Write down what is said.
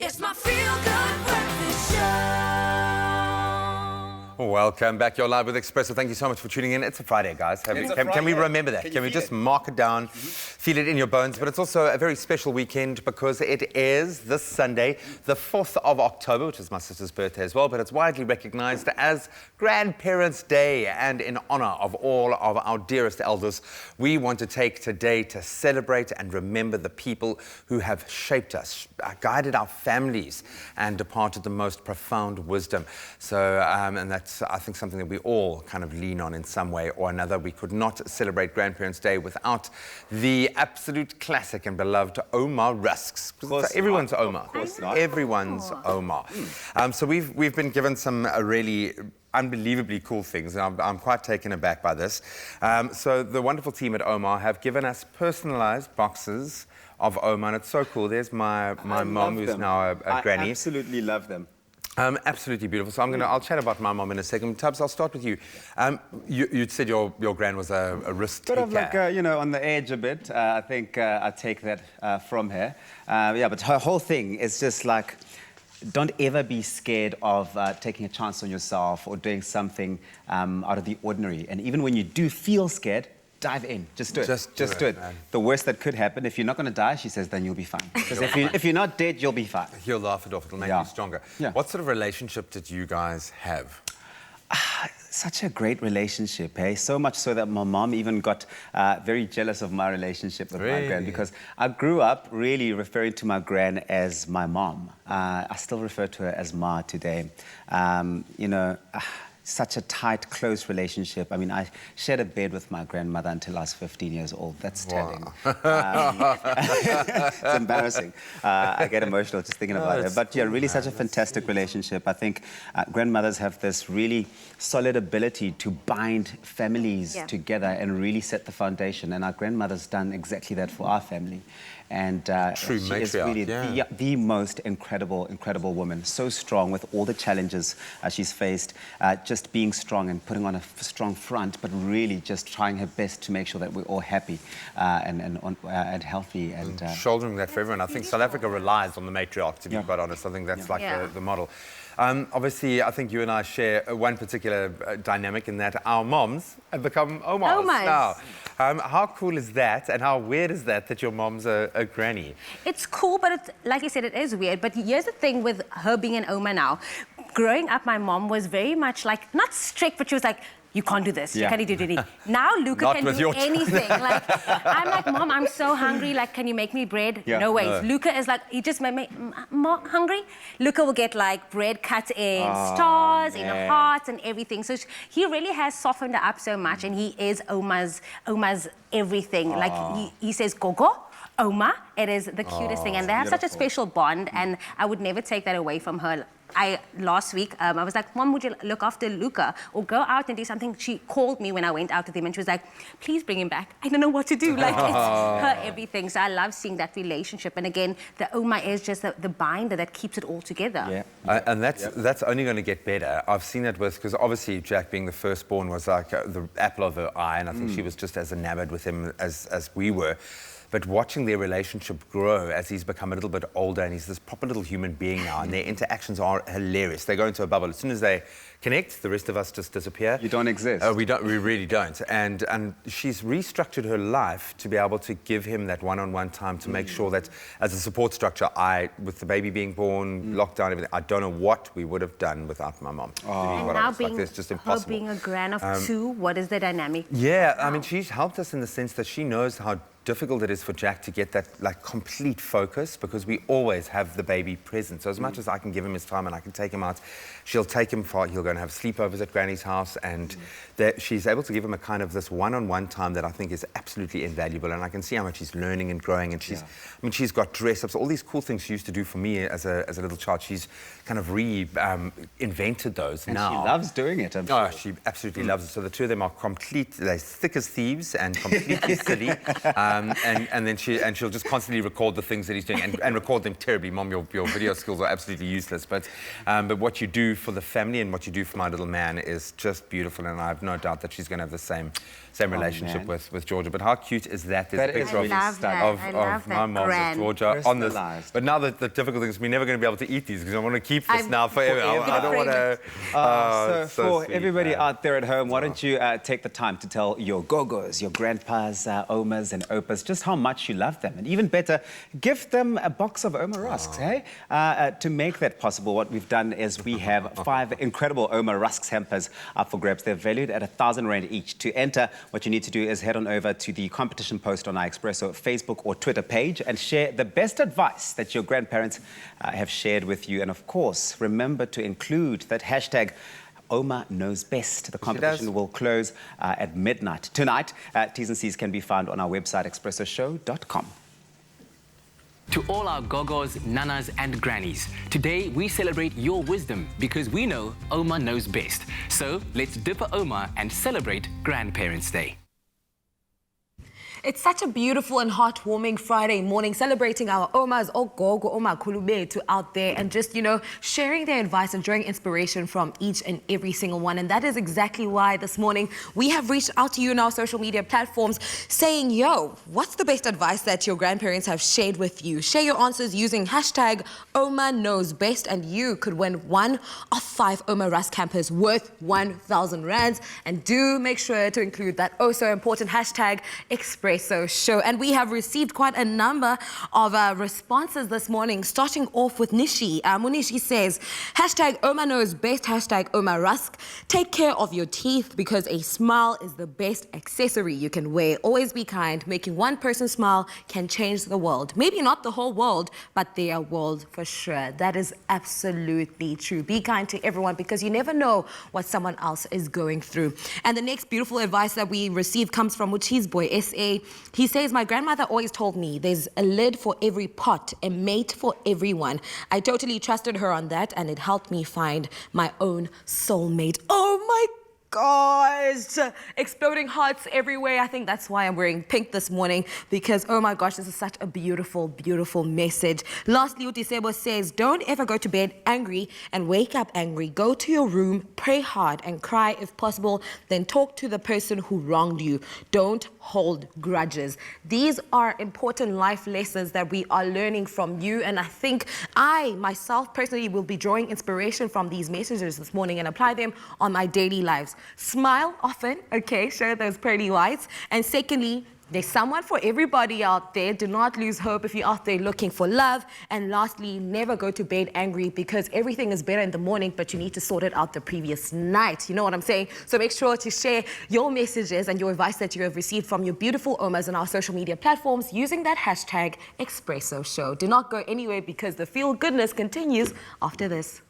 It's my feel-good breakfast show. Welcome back. You're live with Expresso. Thank you so much for tuning in. It's a Friday, guys. Can we remember that? Can we just mark it down, feel it in your bones? But it's also a very special weekend because it is this Sunday, the 4th of October, which is my sister's birthday as well, but it's widely recognized as Grandparents' Day. And in honor of all of our dearest elders, we want to take today to celebrate and remember the people who have shaped us, guided our families, and departed the most profound wisdom. So, and that's, I think, something that we all kind of lean on in some way or another. We could not celebrate Grandparents' Day without the absolute classic and beloved OUMA Rusks. Everyone's OUMA. Of course not. Everyone's OUMA. So we've been given some really unbelievably cool things, and I'm quite taken aback by this. So the wonderful team at OUMA have given us personalized boxes of OUMA, and it's so cool. There's my mom, who's now a granny. I absolutely love them. Absolutely beautiful. So I'll chat about my mom in a second. Tubbs, I'll start with you. You said your gran was a risk taker. Sort of like, on the edge a bit. I think I take that from her. Yeah, but her whole thing is just like, don't ever be scared of taking a chance on yourself or doing something out of the ordinary. And even when you do feel scared, dive in. Just do it. Just do it. Man. The worst that could happen, if you're not going to die, she says, then you'll be fine. Because if you're not dead, you'll be fine. He'll laugh it off. It'll make you stronger. Yeah. What sort of relationship did you guys have? Such a great relationship, eh? So much so that my mom even got very jealous of my relationship with my gran, because I grew up really referring to my gran as my mom. I still refer to her as Ma today. Such a tight, close relationship. I mean, I shared a bed with my grandmother until I was 15 years old. That's telling. It's embarrassing. I get emotional just thinking about it. But yeah, really such a fantastic relationship. I think grandmothers have this really solid ability to bind families together and really set the foundation. And our grandmother's done exactly that for our family. And she is really the most incredible woman. So strong with all the challenges she's faced, just being strong and putting on a strong front, but really just trying her best to make sure that we're all happy and healthy. And shouldering that for everyone. I think South Africa relies on the matriarch, to be quite honest. I think that's like the model. Obviously, I think you and I share one particular dynamic in that our moms have become OUMAs now. How cool is that, and how weird is that your mom's a granny? It's cool, but it's, like you said, it is weird. But here's the thing with her being an OUMA now. Growing up, my mom was very much like, not strict, but she was like, you can't do this, you can't do anything. Now Luca can do anything. Like, I'm like, Mom, I'm so hungry, like, can you make me bread? No ways. Luca is like, he just made me hungry. Luca will get like bread cut in stars, in hearts and everything. So he really has softened her up so much, and he is OUMA's everything. Like, he says, Gogo, OUMA, it is the cutest thing. And they have such a special bond, and I would never take that away from her. Last week, I was like, Mom, would you look after Luca or go out and do something? She called me when I went out with him and she was like, please bring him back. I don't know what to do. Like, it's her everything. So I love seeing that relationship. And again, the OUMA is just the binder that keeps it all together. And that's only going to get better. I've seen it with, because obviously Jack being the firstborn was like the apple of her eye, and I think she was just as enamored with him as we were. But watching their relationship grow as he's become a little bit older, and he's this proper little human being now, and their interactions are hilarious. They go into a bubble. As soon as they connect, the rest of us just disappear. You don't exist. We really don't. And she's restructured her life to be able to give him that one-on-one time to make sure that, as a support structure, with the baby being born, lockdown, everything, I don't know what we would have done without my mom. And now being, like, just her being a gran of two, what is the dynamic? Yeah, I mean, she's helped us in the sense that she knows how difficult it is for Jack to get that like complete focus, because we always have the baby present. So as much as I can give him his time and I can take him out, she'll take him far. He'll go and have sleepovers at Granny's house, and she's able to give him a kind of this one-on-one time that I think is absolutely invaluable. And I can see how much he's learning and growing. And she's, I mean, she's got dress-ups, all these cool things she used to do for me as a little child. She's kind of invented those and now. She loves doing it. I'm sure. She absolutely loves it. So the two of them are they're thick as thieves and completely silly. and then she'll just constantly record the things that he's doing and record them terribly. Mom, your video skills are absolutely useless. But what you do for the family and what you do for my little man is just beautiful, and I have no doubt that she's going to have the same relationship with Georgia. But how cute is that? There's a picture of my mom with Georgia on this. But now the difficult thing is we're never going to be able to eat these because I want to keep this now forever. I don't want to. So for everybody out there at home, why don't you take the time to tell your gogos, your grandpas, omas and opas just how much you love them, and even better, give them a box of OUMA rusks, hey? To make that possible, what we've done is we have 5 incredible OUMA rusks hampers up for grabs. They're valued at 1,000 Rand each. To enter, what you need to do is head on over to the competition post on our Expresso Facebook or Twitter page and share the best advice that your grandparents have shared with you. And of course, remember to include that hashtag OUMA knows best. The competition will close at midnight tonight. T's and C's can be found on our website, expressoshow.com. To all our gogos, nanas and grannies, today we celebrate your wisdom because we know OUMA knows best. So let's dip a OUMA and celebrate Grandparents' Day. It's such a beautiful and heartwarming Friday morning, celebrating our Omas, Ogogo, Oma Kulubetu out there, and just, you know, sharing their advice and drawing inspiration from each and every single one. And that is exactly why this morning we have reached out to you on our social media platforms saying, yo, what's the best advice that your grandparents have shared with you? Share your answers using hashtag OUMA knows best, and you could win 1 of 5 OUMA Rusk campers worth 1,000 Rands. And do make sure to include that oh so important hashtag Expresso Show. And we have received quite a number of responses this morning, starting off with Nishi. Munishi says, hashtag OUMA knows best, hashtag OUMA Rusk. Take care of your teeth because a smile is the best accessory you can wear. Always be kind. Making one person smile can change the world. Maybe not the whole world, but their world for sure. That is absolutely true. Be kind to everyone because you never know what someone else is going through. And the next beautiful advice that we received comes from Uchi's Boy SA. He says, my grandmother always told me there's a lid for every pot, a mate for everyone. I totally trusted her on that, and it helped me find my own soulmate. Oh my gosh, exploding hearts everywhere. I think that's why I'm wearing pink this morning, because oh my gosh, this is such a beautiful, beautiful message. Lastly, Utisebo says, don't ever go to bed angry and wake up angry. Go to your room, pray hard and cry if possible, then talk to the person who wronged you. Don't hold grudges. These are important life lessons that we are learning from you, and I think I myself personally will be drawing inspiration from these messages this morning and apply them on my daily lives. Smile often, okay, show those pearly whites. And secondly, there's someone for everybody out there. Do not lose hope if you're out there looking for love. And lastly, never go to bed angry because everything is better in the morning, but you need to sort it out the previous night. You know what I'm saying? So make sure to share your messages and your advice that you have received from your beautiful Omas on our social media platforms using that hashtag Expresso Show. Do not go anywhere because the feel goodness continues after this.